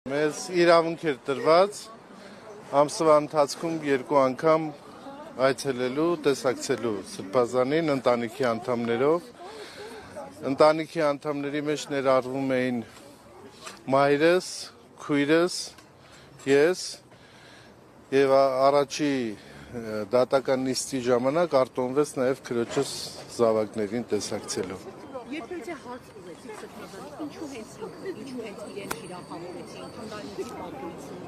Մեզ իրավունք էր տրված ամսվա ընթացքում 2 անգամ այցելելու, տեսակցելու Սրբազանին ընտանիքի անդամներով։ Ընտանիքի անդամների մեջ ներառվում էին մայրս, քույրս, ես եւ առաջի դատական նիստի ժամանակ արտոնվեց նաեւ քրոջս զավակներին տեսակցելու։ Երբևէ հարց ուղեցիք Սրբազանին, ինչու հենց ինքը, ինչու հենց իրեն հրապարակեցին, ընդանիքի պատմություն,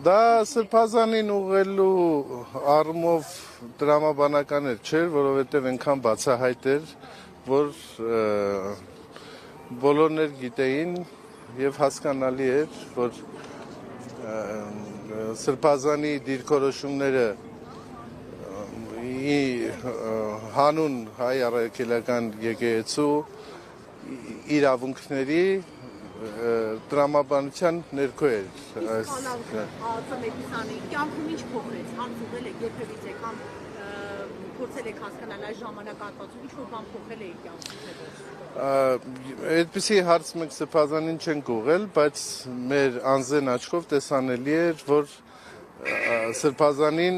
Դա Սրբազանին ուղղելու առումով տրամաբանական չէր, որովհետև այնքան բացահայտ էր, որ բոլորն էլ գիտեին եւ հասկանալի էր, որ Սրբազանի դիրքորոշումները հանուն հայ առաքելական եկեղեցու իրավունքների տրամաբանության ներքո էր։ Կյանքում ինչ փոխվեց, հարց ուղղել եք երբևէ կամ փորձել եք հասկանալ այս ժամանակահատվածում ինչ-որ բան փոխել է կյանքում։ Այդպիսի հարց մենք Սրբազանին չենք ուղղել, բայց մեր անձեն աչքով տեսանելի էր, որ Սրբազանին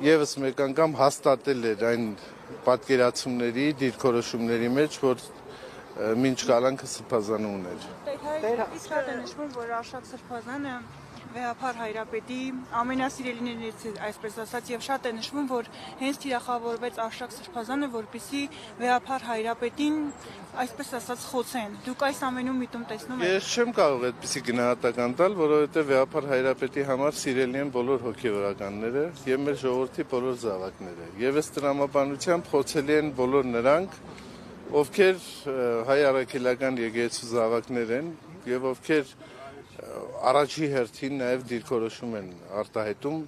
եւս մեկ անգամ հաստատել էր այն պատկերացումների, դիրքորոշումների մեջ, որ մինչ կալանքը Սրբազանը ուներ։ Իսկ շատ է նշվում, որ Արշակ Սրբազանը վեհափառ հայրապետի ամենասիրելիներից է, այսպես ասած, եւ շատ է նշվում, որ հենց թիրախավորվեց Արշակ Սրբազանը, որպեսզի վեհափառ հայրապետին, այսպես ասած, խոցեն։ Դուք այս ամենում միտում տեսնում եք։ Ես չեմ կարող այդպիսի գնահատական տալ, որովհետև վեհափառ հայրապետի համար սիրելի են բոլոր հոգևորականները եւ մեր ժողովրդի բոլոր զավակները։ Եվ այս տրամաբանությամբ խոցելի են բոլոր նրանք, ովքեր հայ առաքելական եկեղեցու զավակներ են եւ ովքեր առաջի հերթին նաև դիրքորոշում են արտահայտում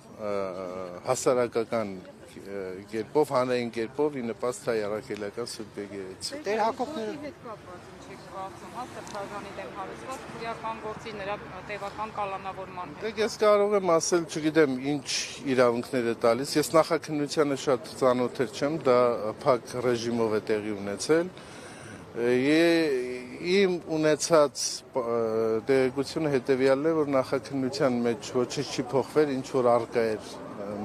հասարակական կերպով, հանրային կերպով ի նպաստ հայ առաքելական Սուրբ եկեղեցու։ Տեր Հակոբները հետ կապված չեք կարծում, հա, Սրբազանի դեմ հարուցված քրեական գործի նրա տևական կալանավորման հետ։ Դե ես կարող եմ ասել, չգիտեմ, ինչ իրավունքներ է տալիս։ Ես նախաքննությանը շատ ծանոթ չեմ, դա փակ ռեժիմով է տեղի ունեցել։ Իմ ունեցած տեղեկությունը հետևյալն է, որ նախաքննության մեջ ոչինչ չի փոխվել, ինչ որ առկա էր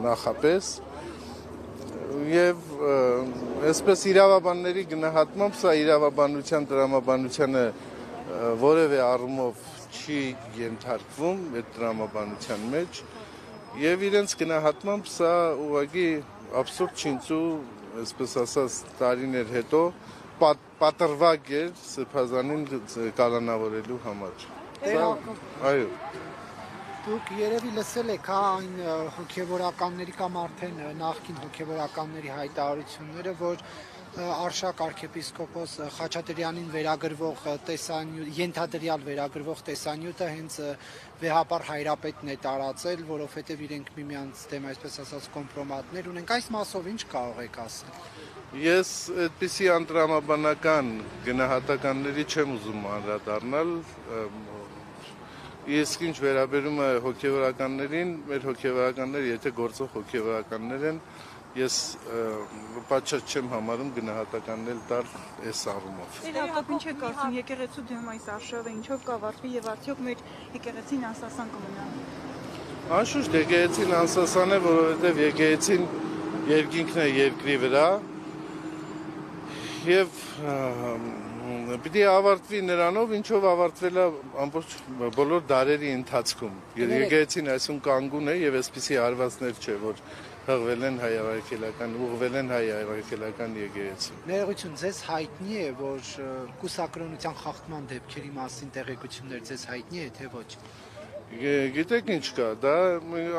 նախապես եւ այսպես իրավաբանների գնահատմամբ սա իրավաբանության տրամաբանությանը որևէ առումով չի ենթարկվում այդ տրամաբանության մեջ եւ իրենց գնահատմամբ սա ուղղակի абսուրդ չինցու, այսպես ասած, տարիներ հետո պատրվակ էր Սրբազանին կալանավորելու համար։ Այո։ Դուք երևի լսել եք այն հոգևորականների կամ արդեն նախկին հոգևորականների հայտարարությունները, որ Արշակ arczepiskopos Խաչատրյանին վերագրվող ենթադրյալ վերագրվող տեսանյութը հենց վեհապար հայրապետն է տարածել, որովհետև իրենք միմյանց դեմ, այսպես ասած, կոմպրոմատներ ունենք։ Այս մասով ինչ կարող եք ասել։ Ես այդպիսի անտրամաբանական գնահատականների չեմ ուզում անդրադառնալ, իսկ ինչ վերաբերում է հոգևորականներին, մեր հոգևորականները, եթե գործող հոգևորականներ են, ես պատշաճ չեմ համարում գնահատականներ տալ այս առումով։ Տեր Հակոբ, ինչ եք կարծում, եկեղեցու դեմ այս արշավը ինչով կավարտվի եւ արդյոք մեր եկեղեցին անսասան կմնա։ Անշուշտ եկեղեցին անսասան է, որովհետև եկեղեցին երկինքն է երկրի վրա եւ պիտի ավարտվի նրանով, ինչով ավարտվել է ամբողջ բոլոր դարերի ընթացքում։ Եկեղեցին այսօր կանգուն է եւ այսպիսի հարվածներ չէ, որ հղվել են հայ առաքելական, ուղղվել են հայ առաքելական եկեղեցու։ Ներողություն, ձեզ հայտնի է, որ կուսակրոնության խախտման դեպքերի մասին տեղեկություններ ձեզ հայտնի է, թե ոչ։ Գիտեք ինչ կա, դա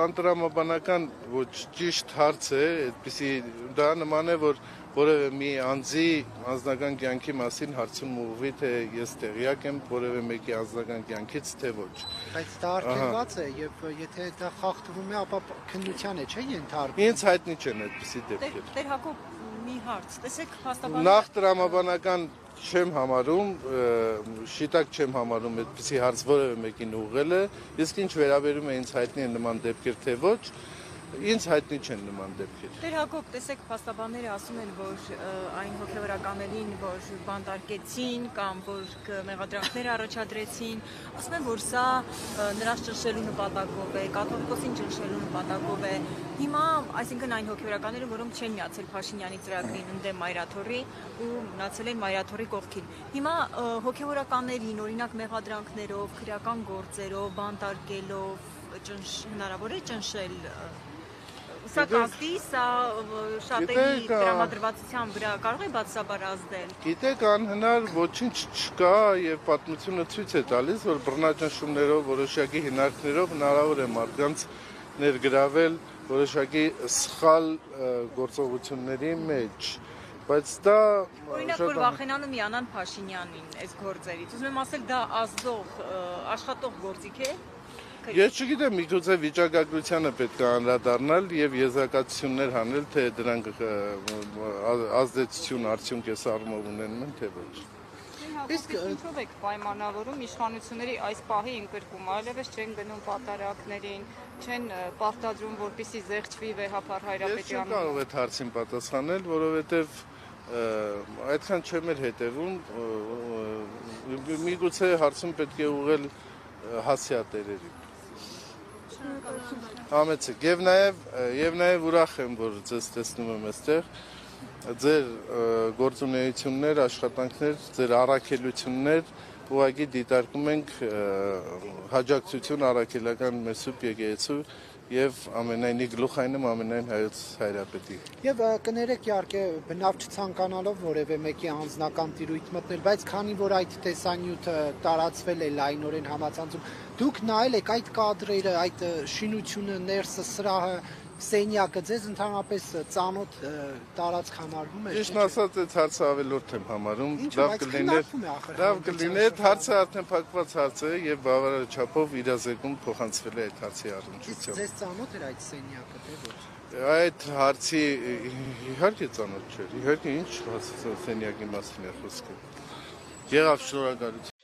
անտրամաբանական ոչ ճիշտ հարց է, այդպիսի դա նման է, որ որևէ մի անձի անձնական կյանքի մասին հարցում ուղղվի, թե ես տեղյակ եմ որևէ մեկի անձնական կյանքից, թե ոչ։ Բայց դա արգելված է եւ եթե դա խախտվում է, ապա քննության է, չէ՞ ենթարկվում։ Ինձ հայտնի չեն այդպիսի դեպքեր։ Տեր Հակոբ, մի հարց, տեսեք հաստաբան։ Նախ տրամաբանական չեմ համարում, շիտակ չեմ համարում այդպիսի հարց որևէ մեկին ուղղելը, իսկ ինչ վերաբերում է ինձ հայտնի է նման դեպքեր, թե ոչ, Ինձ հայտնի չեն նման դեպքեր։ Տեր Հակոբ, տեսեք, փաստաբանները ասում են, որ այն հոգևորականներին, որ բանտարկեցին կամ որ մեղադրանքներ առաջադրեցին, ասում են, որ սա նրանց ճնշելու նպատակով է, կաթողիկոսին ճնշելու նպատակով է։ Հիմա, այսինքն այն հոգևորականները, որոնք չեն միացել Փաշինյանի ծրագրին ընդդեմ Մայրաթորի ու մնացել են Մայրաթորի կողքին։ Հիմա հոգևորականներին, օրինակ մեղադրանքներով, քրեական գործերով, բանտարկելով հնարավոր է ճնշել։ Սա կազմի, սա շատերի տրամադրվածության վրա կարող է բացասաբար ազդել։ Գիտեք, անհնար ոչինչ չկա եւ պատմությունը ցույց է տալիս, որ բռնաճնշումներով, որոշակի հիմնարկներով հնարավոր է մարդկանց ներգրավել որոշակի սխալ գործողությունների մեջ, բայց դա օրինակ որ վախենանում միանան Փաշինյանին այս գործերից։ Ուզում եմ ասել, դա ազդող, աշխատող գործիք է։ Ես չգիտեմ, միգուցե վիճակագրությանը պետք է անդրադառնալ եւ եզրակացություններ հանել, թե դրանք ազդեցություն արդյունք էս առումով ունենում են, թե ոչ։ Իսկ ինչով եք պայմանավորում իշխանությունների այս պահի ընդգրկումը, այլևս չեն գնում պատարակներին, չեն պարտադրում, որպեսզի զեղչվի Վեհափար Հայրապետյանը։ Ես չեմ կարող այդ հարցին պատասխանել, որովհետեւ այդքան չեմ էր հետևում, միգուցե հարցում պետք է ուղղել հասիատերերին։ Համեցեք, եւ նաեւ ուրախ եմ, որ ձեզ տեսնում եմ այստեղ, ձեր գործունեություններ, աշխատանքներ, ձեր առաքելություններ ուղղակի դիտարկում ենք հաջակցություն առաքելական մեր սուրբ եկեղեցու եւ ամենայնի գլուխայինը ամենայն հայոց Հայրապետի։ Եվ կներեք իհարկե բնավ չցանկանալով որևէ մեկի անձնական տիրույթ մտնել, բայց քանի որ այդ տեսանյութը տարածվել է լայնորեն համացանցում, դուք նայել եք այդ կադրերը, այդ շինությունը, ներսը, սրահը, սենյակը ձեզ ընդհանրապես ծանոթ տարածք համարվում է։ Ճիշտն ասած, այդ հարցը ավելորդ եմ համարում, լավ կլիներ, հարցը արդեն փակված հարց է եւ բավարար չափով իրազեկում փոխանցվել է այդ հարցի առնչությամբ։ Ձեզ ծանոթ էր այդ սենյակը, թե ոչ։ Այդ հարցի իհարկե ծանոթ չէր, իհարկե ինչ սենյակի մասին է խոսքը։ Եղավ, շնորհակալություն։